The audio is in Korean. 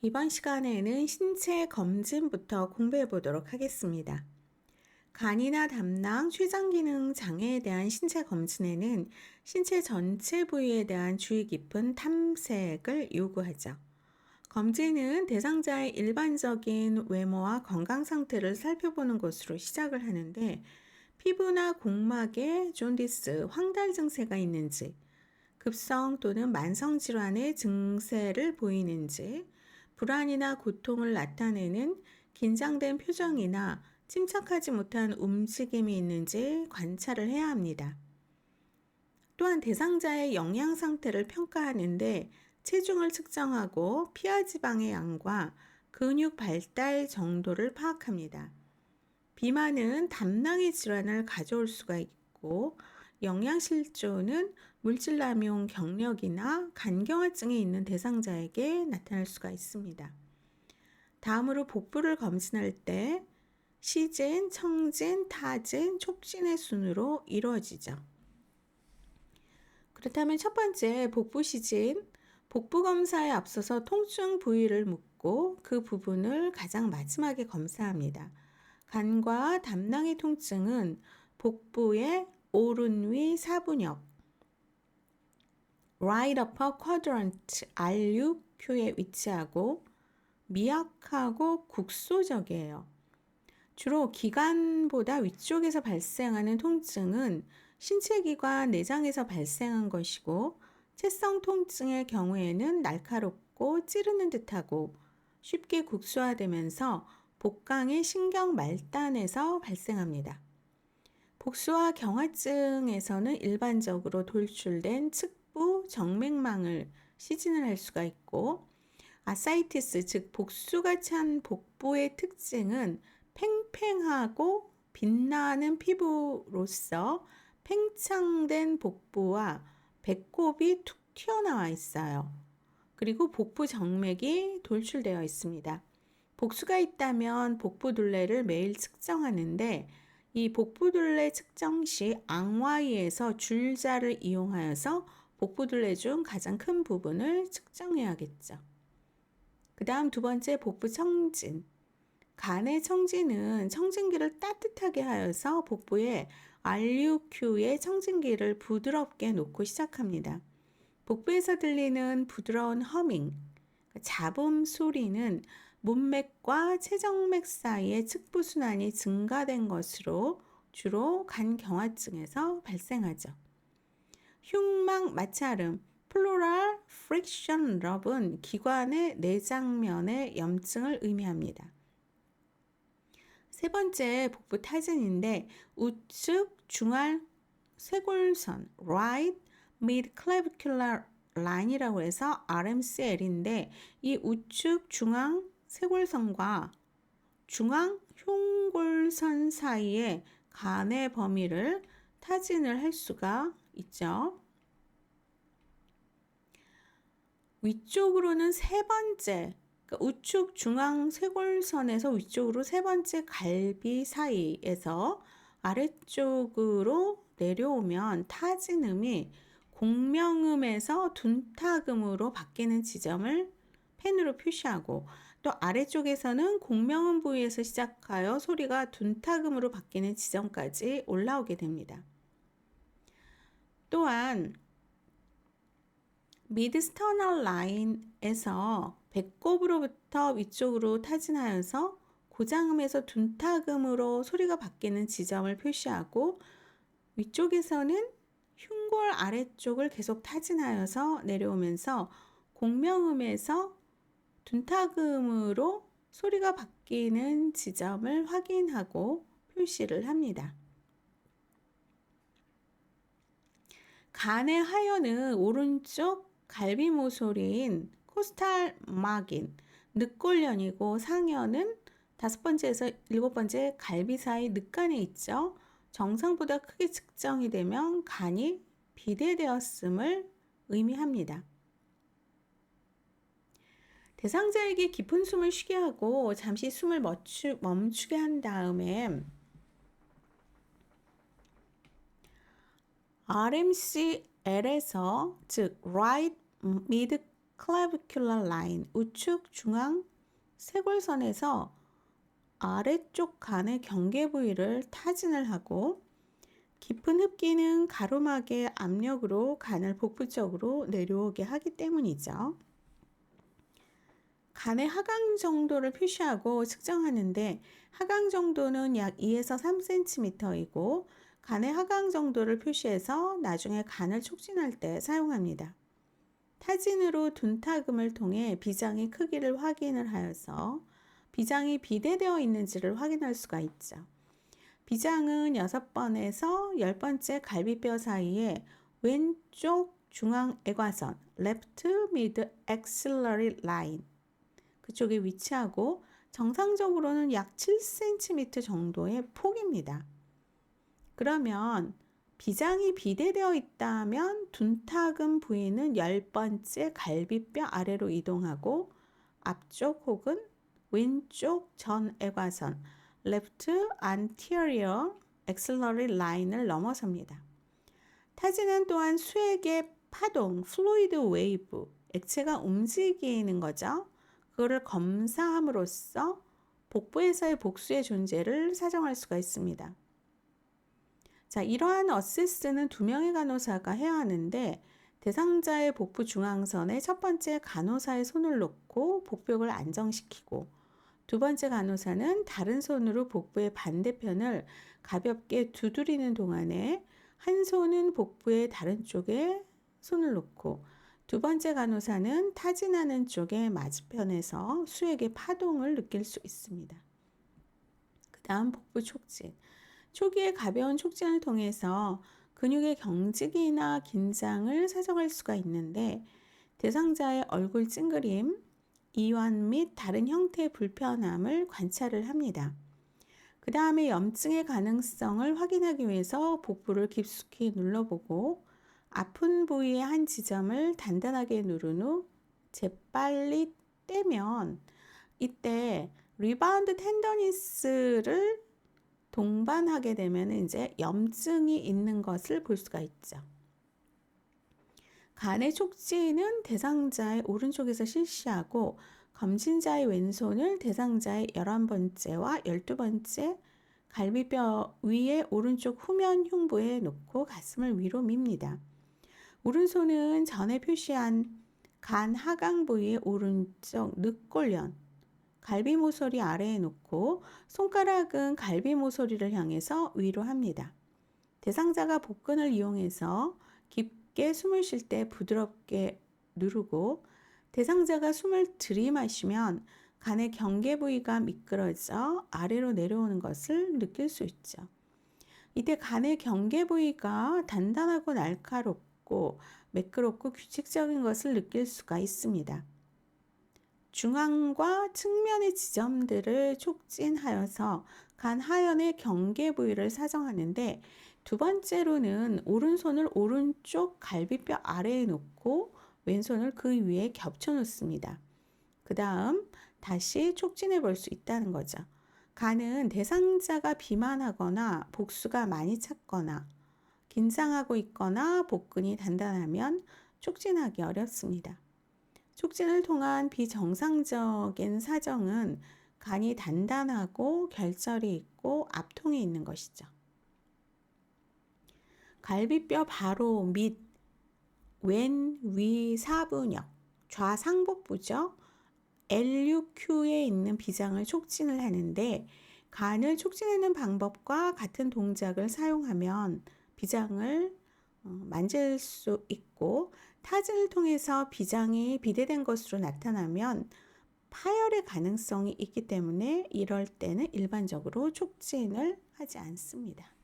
이번 시간에는 신체 검진부터 공부해 보도록 하겠습니다. 간이나 담낭, 췌장 기능 장애에 대한 신체 검진에는 신체 전체 부위에 대한 주의 깊은 탐색을 요구하죠. 검진은 대상자의 일반적인 외모와 건강 상태를 살펴보는 것으로 시작을 하는데, 피부나 공막에 존디스, 황달 증세가 있는지, 급성 또는 만성 질환의 증세를 보이는지, 불안이나 고통을 나타내는 긴장된 표정이나 침착하지 못한 움직임이 있는지 관찰을 해야 합니다. 또한 대상자의 영양 상태를 평가하는데 체중을 측정하고 피하 지방의 양과 근육 발달 정도를 파악합니다. 비만은 담낭의 질환을 가져올 수가 있고, 영양실조는 물질남용 경력이나 간경화증이 있는 대상자에게 나타날 수가 있습니다. 다음으로 복부를 검진할 때 시진, 청진, 타진, 촉진의 순으로 이루어지죠. 그렇다면 첫 번째 복부 시진, 복부 검사에 앞서서 통증 부위를 묻고 그 부분을 가장 마지막에 검사합니다. 간과 담낭의 통증은 복부의 오른 위 사분역, right upper quadrant R6Q에 위치하고 미약하고 국소적이에요. 주로 기관보다 위쪽에서 발생하는 통증은 신체기관 내장에서 발생한 것이고, 채성 통증의 경우에는 날카롭고 찌르는 듯하고 쉽게 국소화되면서 복강의 신경 말단에서 발생합니다. 복수와 경화증에서는 일반적으로 돌출된 측부 정맥망을 시진을 할 수가 있고, 아사이티스 즉 복수가 찬 복부의 특징은 팽팽하고 빛나는 피부로서 팽창된 복부와 배꼽이 툭 튀어나와 있어요. 그리고 복부 정맥이 돌출되어 있습니다. 복수가 있다면 복부 둘레를 매일 측정하는데, 이 복부 둘레 측정 시 앙와이에서 줄자를 이용하여서 복부 둘레 중 가장 큰 부분을 측정해야겠죠. 그 다음 두 번째 복부 청진. 간의 청진은 청진기를 따뜻하게 하여서 복부에 R6Q의 청진기를 부드럽게 놓고 시작합니다. 복부에서 들리는 부드러운 허밍, 잡음 소리는 문맥과 체정맥 사이의 측부순환이 증가된 것으로 주로 간경화증에서 발생하죠. 흉막 마찰음, 플로럴 프릭션 럽은 기관의 내장면의 염증을 의미합니다. 세 번째 복부 타진인데, 우측 중앙 쇄골선 right mid clavicular line이라고 해서 RMCL인데, 이 우측 중앙 쇄골선과 중앙 흉골선 사이의 간의 범위를 타진을 할 수가 있죠. 위쪽으로는 세 번째, 그러니까 우측 중앙 쇄골선에서 위쪽으로 세 번째 갈비 사이에서 아래쪽으로 내려오면 타진음이 공명음에서 둔탁음으로 바뀌는 지점을 펜으로 표시하고, 또 아래쪽에서는 공명음 부위에서 시작하여 소리가 둔탁음으로 바뀌는 지점까지 올라오게 됩니다. 또한 미드스터널 라인에서 배꼽으로부터 위쪽으로 타진하여서 고장음에서 둔탁음으로 소리가 바뀌는 지점을 표시하고, 위쪽에서는 흉골 아래쪽을 계속 타진하여서 내려오면서 공명음에서 둔탁음으로 소리가 바뀌는 지점을 확인하고 표시를 합니다. 간의 하연은 오른쪽 갈비모서리인 코스탈 마긴, 늑골련이고, 상연은 다섯 번째에서 일곱 번째 갈비 사이 늑간에 있죠. 정상보다 크게 측정이 되면 간이 비대되었음을 의미합니다. 대상자에게 깊은 숨을 쉬게 하고 잠시 숨을 멈추게 한 다음에 RMCL에서 즉 Right Mid clavicular line, 우측 중앙 쇄골선에서 아래쪽 간의 경계 부위를 타진을 하고 깊은 흡기는 가로막의 압력으로 간을 복부 쪽으로 내려오게 하기 때문이죠. 간의 하강 정도를 표시하고 측정하는데 하강 정도는 약 2에서 3cm이고 간의 하강 정도를 표시해서 나중에 간을 촉진할 때 사용합니다. 타진으로 둔타금을 통해 비장의 크기를 확인을 하여서 비장이 비대되어 있는지를 확인할 수가 있죠. 비장은 6번에서 10번째 갈비뼈 사이에 왼쪽 중앙 애과선 left mid axillary line 그쪽에 위치하고 정상적으로는 약 7cm 정도의 폭입니다. 그러면 비장이 비대되어 있다면 둔타금 부위는 10번째 갈비뼈 아래로 이동하고 앞쪽 혹은 왼쪽 전 애과선 left anterior axillary line을 넘어섭니다. 타진은 또한 수액의 파동, fluid wave, 액체가 움직이는 거죠. 그거를 검사함으로써 복부에서의 복수의 존재를 사정할 수가 있습니다. 자, 이러한 어세스는 2명의 간호사가 해야 하는데 대상자의 복부 중앙선에 첫 번째 간호사의 손을 놓고 복벽을 안정시키고 두 번째 간호사는 다른 손으로 복부의 반대편을 가볍게 두드리는 동안에 한 손은 복부의 다른 쪽에 손을 놓고 두 번째 간호사는 타진하는 쪽의 맞은편에서 수액의 파동을 느낄 수 있습니다. 그 다음 복부 촉진. 초기에 가벼운 촉진을 통해서 근육의 경직이나 긴장을 사정할 수가 있는데 대상자의 얼굴 찡그림, 이완 및 다른 형태의 불편함을 관찰을 합니다. 그 다음에 염증의 가능성을 확인하기 위해서 복부를 깊숙이 눌러보고 아픈 부위의 한 지점을 단단하게 누른 후 재빨리 떼면 이때 리바운드 텐더니스를 동반하게 되면 이제 염증이 있는 것을 볼 수가 있죠. 간의 촉진은 대상자의 오른쪽에서 실시하고 검진자의 왼손을 대상자의 11번째와 12번째 갈비뼈 위에 오른쪽 후면 흉부에 놓고 가슴을 위로 밉니다. 오른손은 전에 표시한 간 하강 부위의 오른쪽 늑골련, 갈비 모서리 아래에 놓고 손가락은 갈비 모서리를 향해서 위로 합니다. 대상자가 복근을 이용해서 깊게 숨을 쉴 때 부드럽게 누르고 대상자가 숨을 들이마시면 간의 경계 부위가 미끄러져 아래로 내려오는 것을 느낄 수 있죠. 이때 간의 경계 부위가 단단하고 날카롭고 매끄럽고 규칙적인 것을 느낄 수가 있습니다. 중앙과 측면의 지점들을 촉진하여서 간 하연의 경계 부위를 사정하는데 두 번째로는 오른손을 오른쪽 갈비뼈 아래에 놓고 왼손을 그 위에 겹쳐 놓습니다. 그 다음 다시 촉진해 볼 수 있다는 거죠. 간은 대상자가 비만하거나 복수가 많이 찼거나 긴장하고 있거나 복근이 단단하면 촉진하기 어렵습니다. 촉진을 통한 비정상적인 사정은 간이 단단하고 결절이 있고 압통이 있는 것이죠. 갈비뼈 바로 밑 왼 위 사분역 좌상복부죠. LUQ에 있는 비장을 촉진을 하는데 간을 촉진하는 방법과 같은 동작을 사용하면 비장을 만질 수 있고 타진을 통해서 비장이 비대된 것으로 나타나면 파열의 가능성이 있기 때문에 이럴 때는 일반적으로 촉진을 하지 않습니다.